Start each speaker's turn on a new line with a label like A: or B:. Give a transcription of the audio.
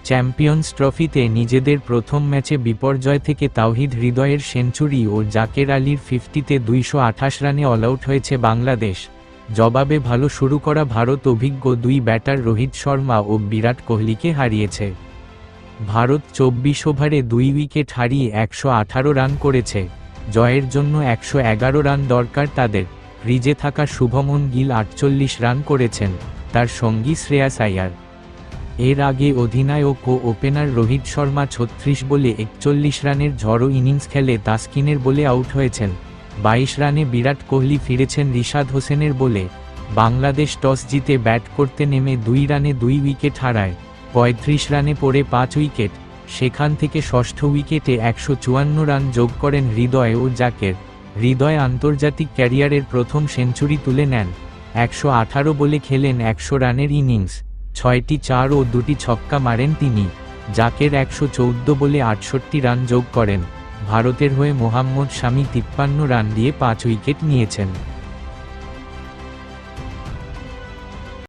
A: Champions ট্রফিতে নিজেদের প্রথম ম্যাচে বিপর্যয় থেকে তাওহিদ হৃদয়ের সেঞ্চুরি ও জাকের আলীর 50-তে 228 রানে অলআউট হয়েছে বাংলাদেশ। জবাবে ভালো শুরু করা ভারত অভিজ্ঞ দুই ব্যাটার রোহিত শর্মা ও বিরাট কোহলিকে হারিয়েছে। ভারত 24 ওভারে 2 উইকেট হারিয়ে 118 রান করেছে। জয়ের জন্য 111 রান দরকার তাদের। ক্রিজে থাকা শুভমন গিল 48 রান করেছেন, তার সঙ্গী শ্রেয়াস আইয়ার। এর আগে অধিনায়ক ও ওপেনার রোহিত শর্মা 36 বলে 41 রানের ঝড়ো ইনিংস খেলে তাসকিনের বলে আউট হয়েছেন। 22 রানে বিরাট কোহলি ফিরেছেন রিশাদ হোসেনের বলে। বাংলাদেশ টস জিতে ব্যাট করতে নেমে 2 রানে 2 উইকেট হারায়। 35 রানে পড়ে 5 উইকেট। সেখান থেকে ষষ্ঠ উইকেটে 154 রান যোগ করেন হৃদয় ও জাকের। হৃদয় আন্তর্জাতিক ক্যারিয়ারের প্রথম সেঞ্চুরি তুলে নেন। 118 বলে খেলেন 100 রানের ইনিংস, 6টি 4 ও 2টি ছক্কা মারেন তিনি। জাকের 114 বলে 68 রান যোগ করেন। ভারতের হয়ে মোহাম্মদ শামি 53 রান দিয়ে 5 উইকেট নিয়েছেন।